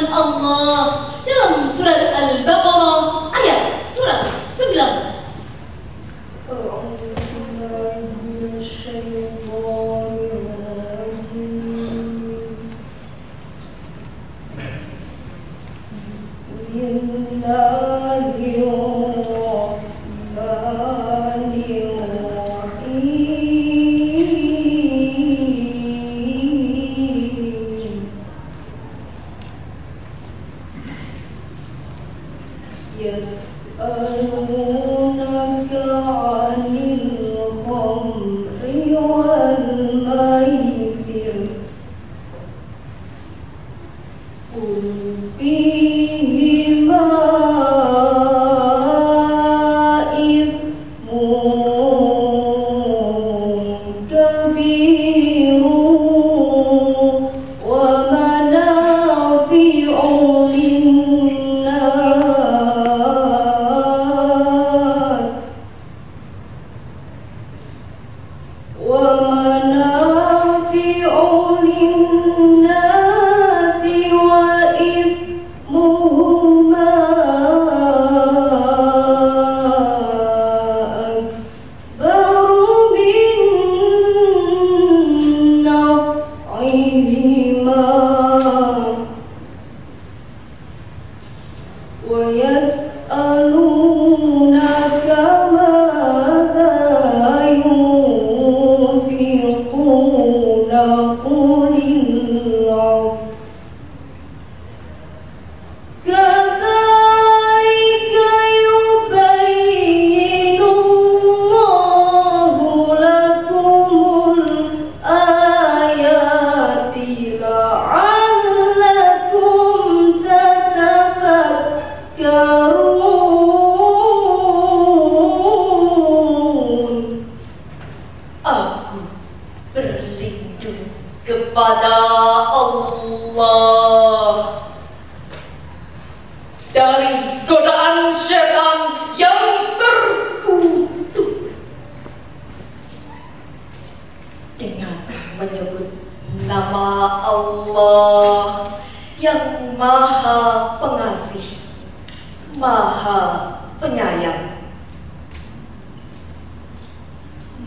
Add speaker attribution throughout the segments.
Speaker 1: firman Allah dalam surat Al-Baqarah ayat 219.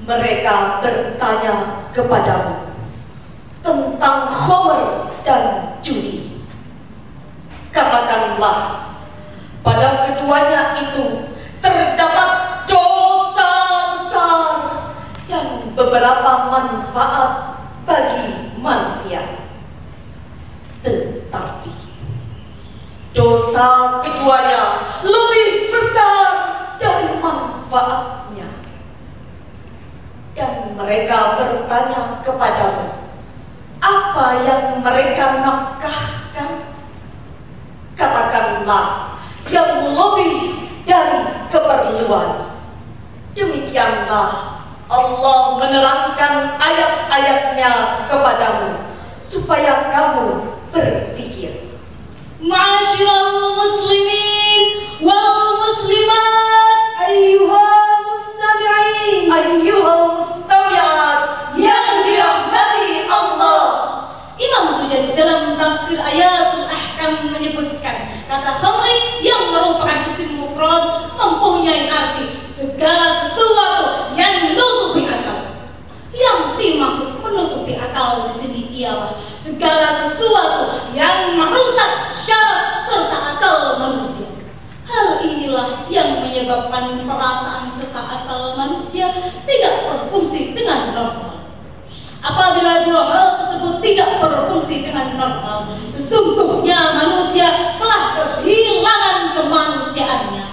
Speaker 2: Mereka bertanya kepadamu tentang khamr dan judi. Katakanlah, pada keduanya itu terdapat dosa besar dan beberapa manfaat bagi manusia. Tetapi dosa keduanya lebih besar dari manfaatnya. Dan mereka bertanya kepadamu, apa yang mereka nafkahkan? Katakanlah, yang lebih dari keperluan. Demikianlah Allah menerangkan ayat-ayatnya kepadamu, supaya kamu berpikir.
Speaker 1: Ma'asyiral muslimin wal muslimat, ayyuhal mustami'in,
Speaker 2: ayyuhal mustami'at
Speaker 1: yang dirahmati Allah. Imam Sujati dalam tafsir Ayatul Ahkam menyebutkan kata khamri yang merupakan isim mufrad mempunyai arti segala sesuatu yang menutupi akal. Yang dimaksud menutupi akal di sini ialah segala sesuatu yang merusak syaraf serta akal manusia. Hal inilah yang menyebabkan perasaan serta akal manusia tidak berfungsi dengan normal. Apabila dua hal tersebut tidak berfungsi dengan normal, sesungguhnya manusia telah kehilangan kemanusiaannya.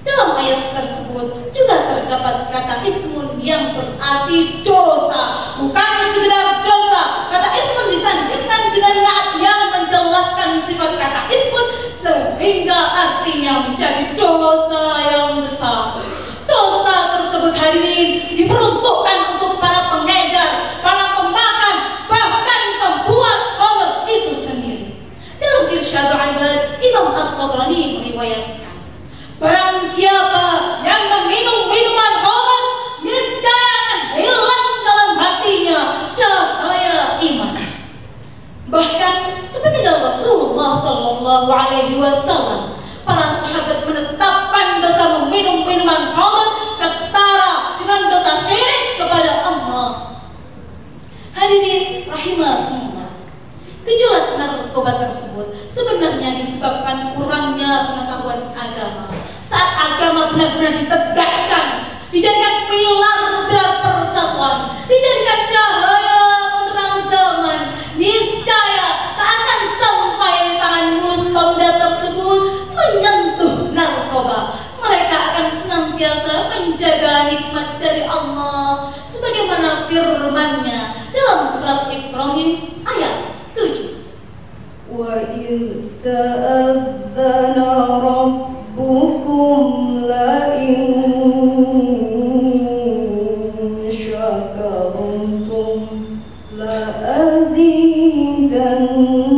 Speaker 1: Dalam ayat tersebut juga terdapat kata ithmun yang berarti dosa, bukan sekedar dosa. Kata ithmun disandingkan dengan naat yang menjelaskan sifat kata ithmun, sehingga artinya menjadi dosa yang besar. Dosa tersebut hadirin diperuntukkan untuk para pengedar, para pemakan, bahkan pembuat khamr itu sendiri. Dalam Irsyadul Ibad, Imam At-Tabrani meriwayatkan, barang siapa yang meminum minuman khamr, niscaya akan hilang umat. Gejolak narkoba tersebut sebenarnya disebabkan kurangnya pengetahuan agama. Saat agama benar-benar ditegakkan, dijadikan pilar persatuan, dijadikan cahaya penerang zaman, niscaya tak akan sampai tangan pemuda tersebut menyentuh narkoba. Mereka akan senantiasa menjaga nikmat dari Allah sebagaimana firman-Nya dalam surat Ibrahim ayat 7.
Speaker 2: Wa idh ta'adzana rabbukum la in syakartum la azidannakum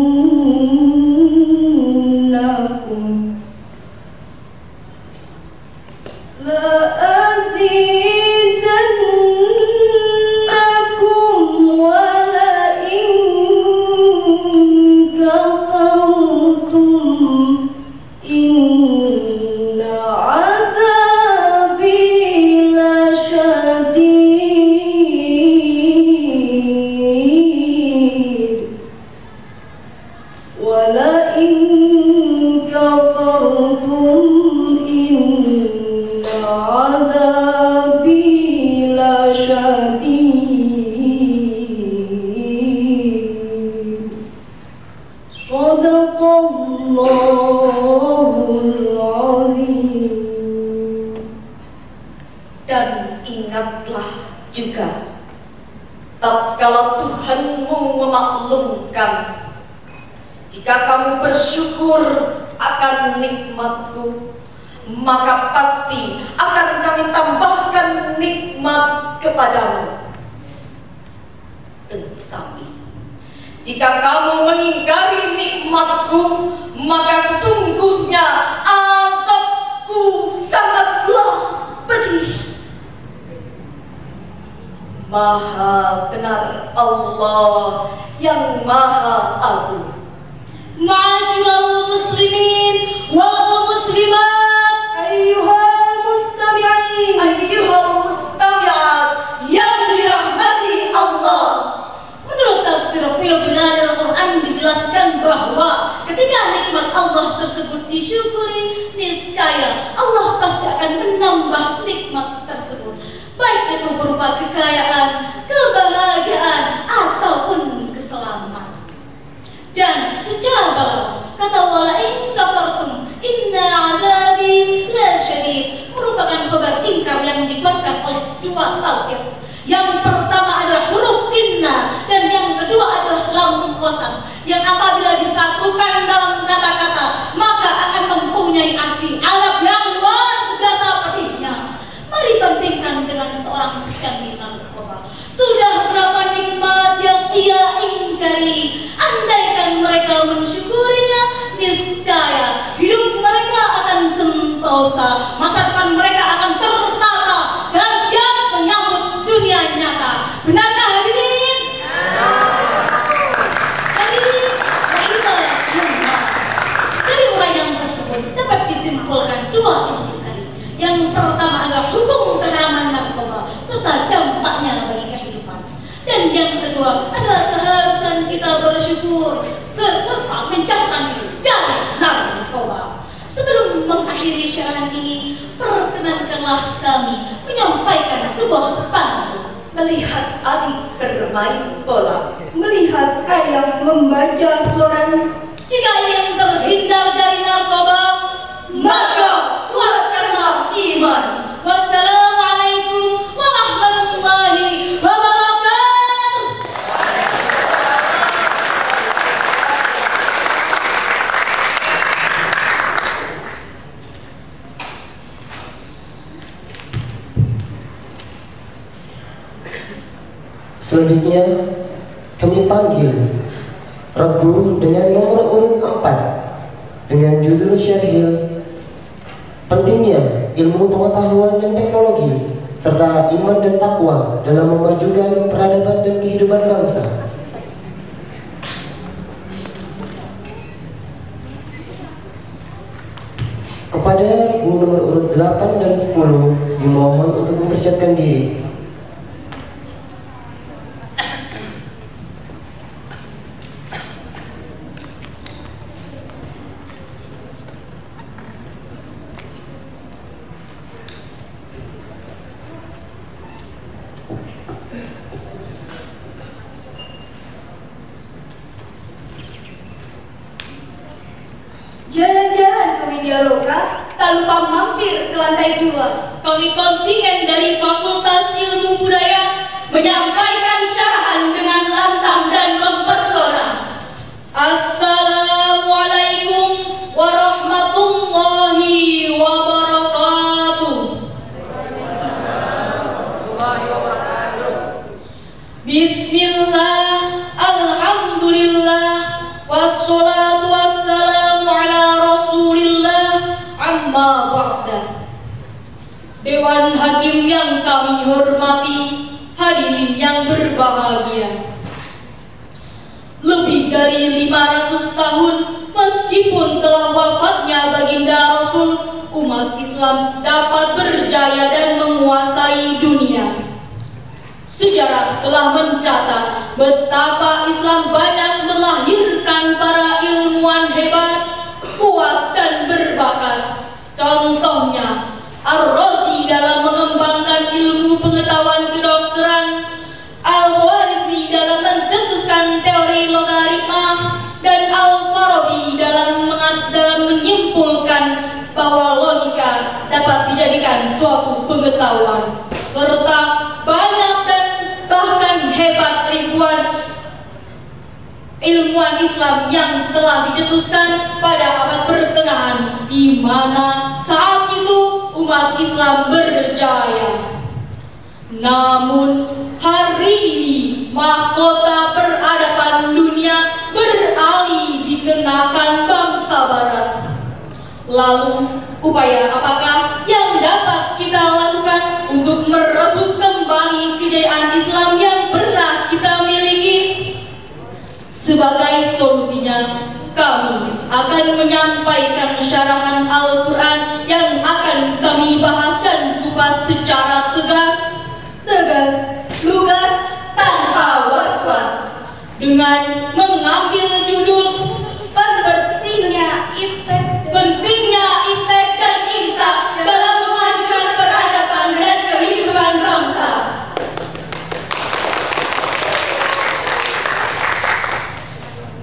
Speaker 3: Dan ingatlah juga, tatkala Tuhanmu memaklumkan, jika kamu bersyukur akan nikmatku, maka pasti akan kami tambahkan nikmat kepadamu. Tetapi jika kamu mengingkari nikmatku, maka sesungguhnya azabku sangatlah pedih. Maha benar Allah yang Maha Agung.
Speaker 1: Ma'asyiral muslimin wal muslimat,
Speaker 2: ayyuhal mustami'in
Speaker 1: yang dirahmati Allah. Menurut tafsir film Al-Quran dijelaskan bahwa ketika nikmat Allah tersebut disyukuri, niscaya Allah pasti akan menambah nikmat tersebut, baik itu berupa kekayaan, kebahagiaan, ataupun keselamatan. Dan secara balaghah kata wala in kafartum inna azabi la syadid merupakan khabar ingkar yang dikuatkan oleh dua tauhid. Yang pertama adalah huruf inna dan yang kedua adalah lam qasam, yang apabila disatukan dalam kata-kata maka akan mempunyai arti azab yang luar biasa pedihnya. Mari bandingkan dengan seorang pecandu narkoba. Sudah berapa nikmat yang ia ingkari. Andaikan mereka mensyukurinya, niscaya hidup mereka akan sentosa, masa depan mereka akan tertata dan siap menyambut dunia nyata. Benarkah hadirin? Hadirin, dari uraian tersebut dapat disimpulkan dua intisari. Yang pertama adalah hukum keharaman narkoba serta dampaknya bagi kehidupan. Dan yang kedua adalah keharusan kita bersyukur serta mencapkan diri dari narkoba. Sebelum mengakhiri syarat ini, perkenankanlah kami menyampaikan sebuah pantun.
Speaker 3: Melihat adik bermain bola,
Speaker 2: melihat ayah membaca koran.
Speaker 1: Jika ingin terhindar dari narkoba, maka kuatkanlah iman. Wassalamualaikum warahmatullahi wabarakatuh.
Speaker 4: Selanjutnya kami panggil Regu dengan nomor urut 4 dengan judul Syahil, pentingnya ilmu pengetahuan dan teknologi serta iman dan takwa dalam memajukan peradaban dan kehidupan bangsa. Kepada Regu nomor urut 8 dan 10 dimohon untuk mempersiapkan diri.
Speaker 2: Biaroka tak lupa mampir ke lantai 2.
Speaker 1: Kami kontingen dari Fakultas Ilmu Budaya menyampaikan syarahan dengan lantang dan mempesona. Assalamualaikum warahmatullahi wabarakatuh. Bismillah, alhamdulillah, wassalatu wassalamu ala rasulillah, amma ba'da. Dewan Hakim yang kami hormati, hadirin yang berbahagia. Lebih dari 500 tahun meskipun telah wafatnya baginda Rasul, umat Islam dapat berjaya dan menguasai dunia. Sejarah telah mencatat betapa Islam banyak melahirkan para ilmuwan hebat, kuat dan berbakat. Contohnya, Ar-Razi dalam mengembangkan ilmu pengetahuan kedokteran, Al-Khwarizmi dalam mencetuskan teori logaritma, dan Al-Farabi dalam menyimpulkan bahwa logika dapat dijadikan suatu pengetahuan, serta banyak dan bahkan hebat ribuan ilmuwan Islam yang telah dicetuskan pada abad pertengahan, di mana saat itu umat Islam berjaya. Namun hari ini mahkota peradaban dunia beralih dikenakan bangsa Barat. Lalu upaya apakah yang dapat kita lakukan untuk merebut kembali kejayaan Islam yang pernah kita miliki? Sebagai solusinya, kami akan menyampaikan syarahan Al-Quran yang akan kami bahas dan kupas secara tegas, lugas, tanpa was-was, dengan mengambil judul pentingnya Iptek dan Imtak dalam memajukan peradaban dan kehidupan bangsa.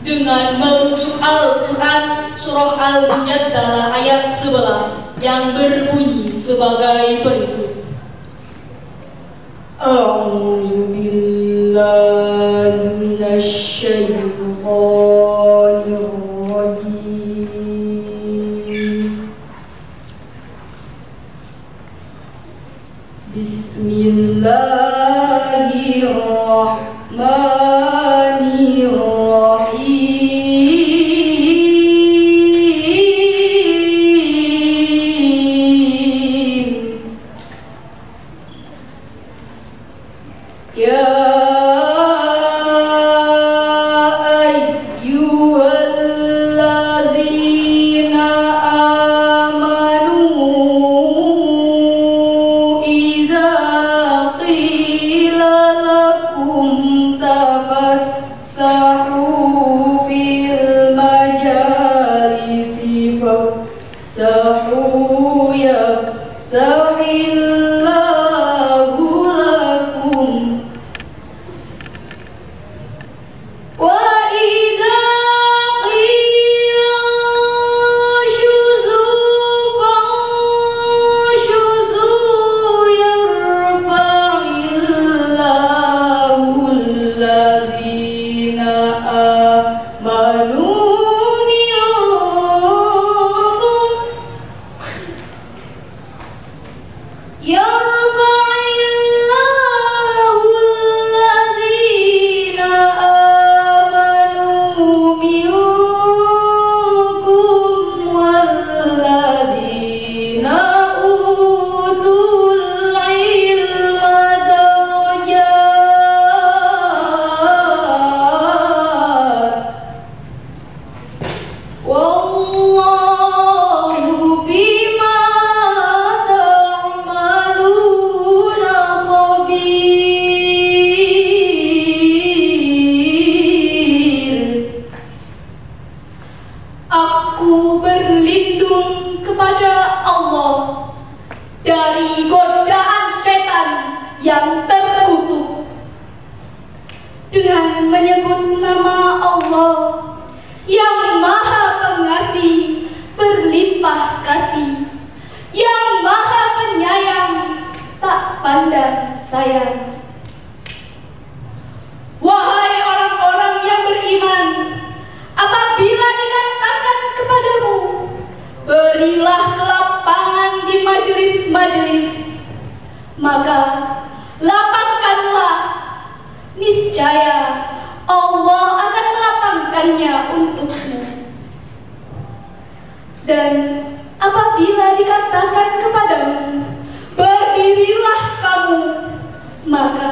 Speaker 1: Dengan merujuk Al-Quran surah Al-Mujadalah ayat 11 yang berbunyi sebagai berikut.
Speaker 2: A'udzu billahi minasy syaithanir rajim. Bismillahirrahmanirrahim. Ya ayyuhalladzina amanu idza qila lakum tafassahu fil majalisi fafsahu yafsahillahu lakum. وَإِذَا قِيلَ انشُزُوا فَانشُزُوا يَرْفَعِ اللَّهُ الَّذِينَ آمَنُوا مِنكُمْ والذين أوتوا العلم درجات والله بما تعملون خبير. Aku berlindung kepada Allah dari godaan setan yang terkutuk dengan menyebut nama Allah yang Maha Pengasih, berlimpah kasih, yang maha penyayang, tak pandang sayang. Wahai orang-orang yang beriman, apabila dikatakan kepadamu, berilah kelapangan di majelis-majelis, maka lapangkanlah, niscaya Allah akan melapangkannya untukmu. Dan apabila dikatakan kepadamu, berdirilah kamu, maka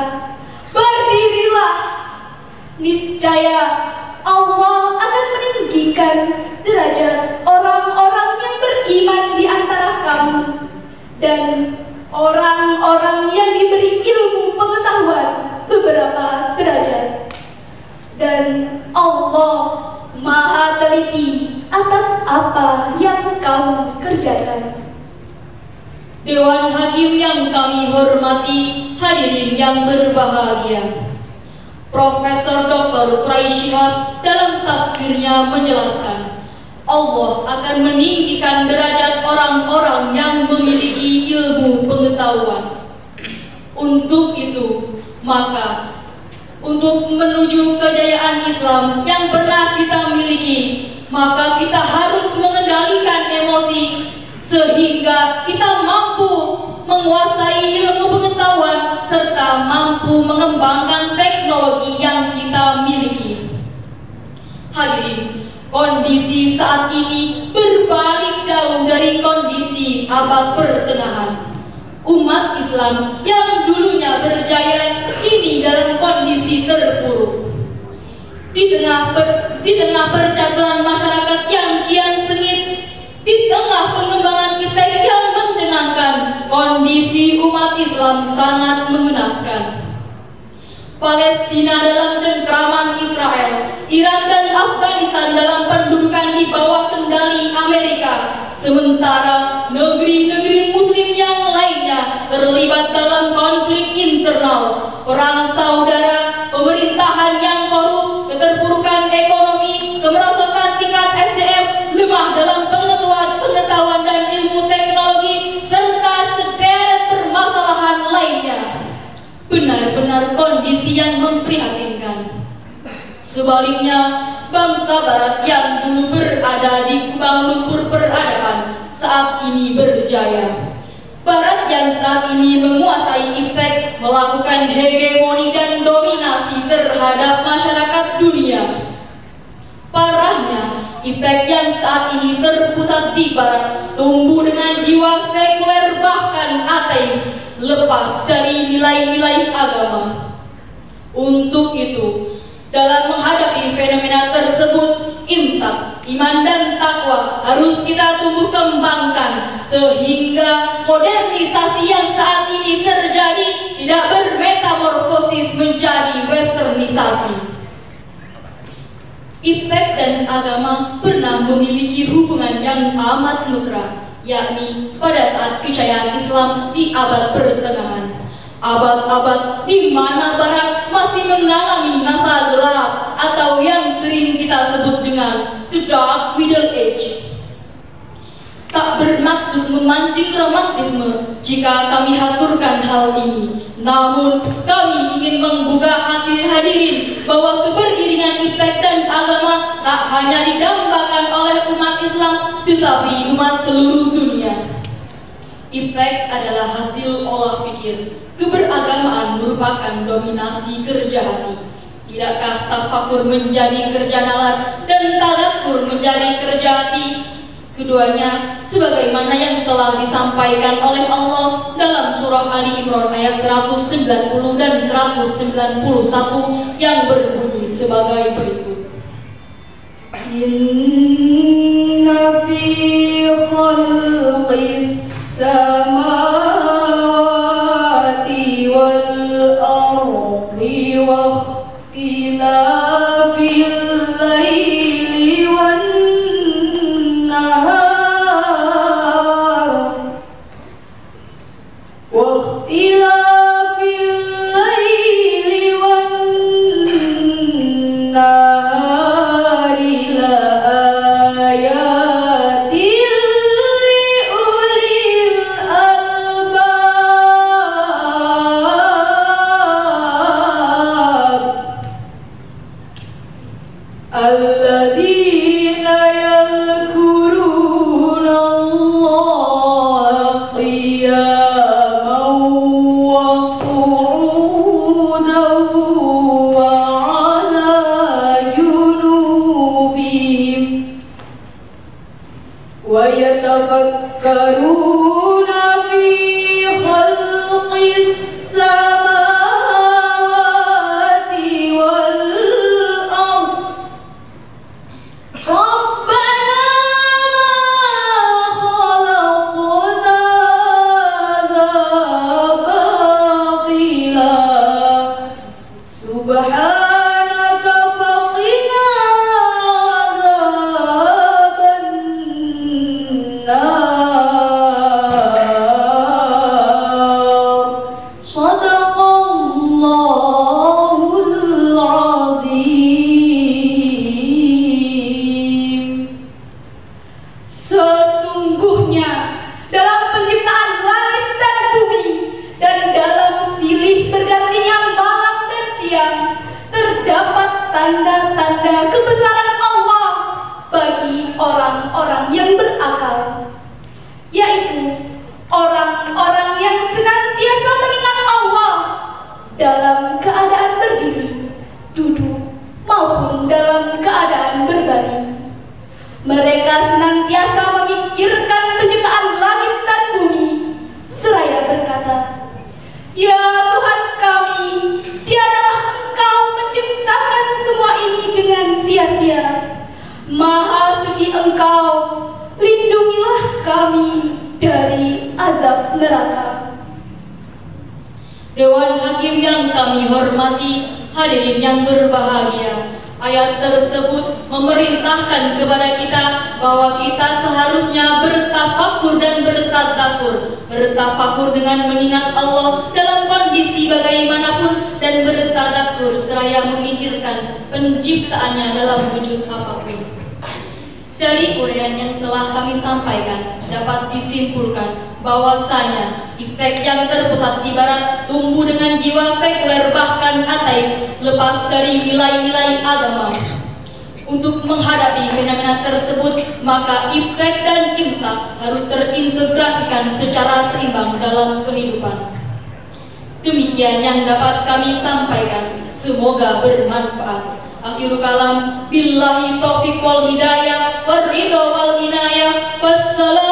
Speaker 2: berdirilah, niscaya Allah akan meninggikan derajat orang-orang yang beriman di antara kamu dan orang-orang yang diberi ilmu pengetahuan beberapa derajat. Dan Allah Maha teliti atas apa yang kamu kerjakan.
Speaker 1: Dewan Hakim yang kami hormati, hadirin yang berbahagia. Profesor Dr. Quraisy Shihab dalam tafsirnya menjelaskan, Allah akan meninggikan derajat orang-orang yang memiliki ilmu pengetahuan. Untuk itu, maka untuk menuju kejayaan Islam yang pernah kita miliki, maka kita harus mengendalikan emosi sehingga kita mampu menguasai ilmu pengetahuan serta mampu mengembangkan teknologi yang kita miliki. Hadirin, kondisi saat ini berbalik jauh dari kondisi abad pertengahan. Umat Islam yang dulunya berjaya kini dalam kondisi terpuruk. Di tengah percaturan masyarakat yang kian sengit, di tengah pengembangan iptek yang mencengangkan, kondisi umat Islam sangat mengenaskan. Palestina dalam cengkraman Israel, Iran dan Afghanistan dalam pendudukan di bawah kendali Amerika, sementara negeri-negeri Muslim yang lainnya terlibat dalam konflik internal, perang saudara, pemerintahan yang korup, keterpurukan ekonomi, kemerosotan tingkat SDM, lemah dalam pengetahuan dan ilmu teknologi, serta sederet permasalahan lainnya. Benar-benar kondisi yang memprihatinkan. Sebaliknya, bangsa Barat yang dulu berada di kubang lumpur peradaban saat ini berjaya. Barat yang saat ini menguasai iptek, melakukan hegemoni dan dominasi terhadap masyarakat dunia. Parahnya, iptek yang saat ini terpusat di Barat tumbuh dengan jiwa sekuler bahkan ateis, lepas dari nilai-nilai agama. Untuk itu, dalam menghadapi fenomena tersebut, imtak, iman dan takwa harus kita tumbuh kembangkan sehingga modernisasi yang saat ini terjadi tidak bermetamorfosis menjadi westernisasi. Iptek dan agama pernah memiliki hubungan yang amat mesra, yakni pada saat kejayaan Islam di abad pertengahan. Abad-abad di mana Barat masih mengalami masa gelap atau yang sering kita sebut dengan The Dark Middle Age. Tak bermaksud memancing romantisme jika kami haturkan hal ini. Namun kami ingin menggugah hati hadirin bahwa keberiringan iptek dan agama tak hanya didambakan oleh umat Islam tetapi umat seluruh dunia. Iptek adalah hasil olah pikir. Keberagamaan merupakan dominasi kerja hati. Tidakkah tafakur menjadi kerja nalar dan tadakur menjadi kerja hati? Keduanya sebagaimana yang telah disampaikan oleh Allah dalam surah Ali Imran ayat 190 dan 191 yang berbunyi sebagai berikut. Inna fi khalqis samawati wal ardi wa ikhtilafil laili wan nahar
Speaker 2: Subhanaka faqina adzabannar. Shadaqallahul azim. Sesungguhnya dalam penciptaan langit dan bumi dan dalam silih bergantinya malam dan siang terdapat tanda-tanda kebesaran Allah bagi orang-orang yang berakal, yaitu orang-orang yang senantiasa mengingat Allah dalam keadaan berdiri, duduk, maupun dalam keadaan berbaring. Mereka senantiasa memikirkan penciptaan langit dan bumi, seraya berkata, "Ya Tuhan kami, tiadalah Engkau menciptakan semua ini dengan sia-sia. Maha suci Engkau, lindungilah kami dari azab neraka."
Speaker 1: Dewan Hakim yang kami hormati, hadirin yang berbahagia, ayat tersebut memerintahkan kepada kita bahwa kita seharusnya bertafakur dan bertadabbur. Bertafakur dengan mengingat Allah dalam kondisi bagaimanapun dan bertadabbur seraya memikirkan penciptaannya dalam wujud apapun. Dari uraian yang telah kami sampaikan dapat disimpulkan bahwasanya iptek yang terpusat ibarat tumbuh dengan jiwa sekuler bahkan ateis lepas dari nilai-nilai agama. Untuk menghadapi fenomena tersebut, maka iptek dan imtak harus terintegrasikan secara seimbang dalam kehidupan. Demikian yang dapat kami sampaikan, semoga bermanfaat. Akhirul kalam, billahi taufiq wal hidayah, wal ridha wal inayah, wassalam.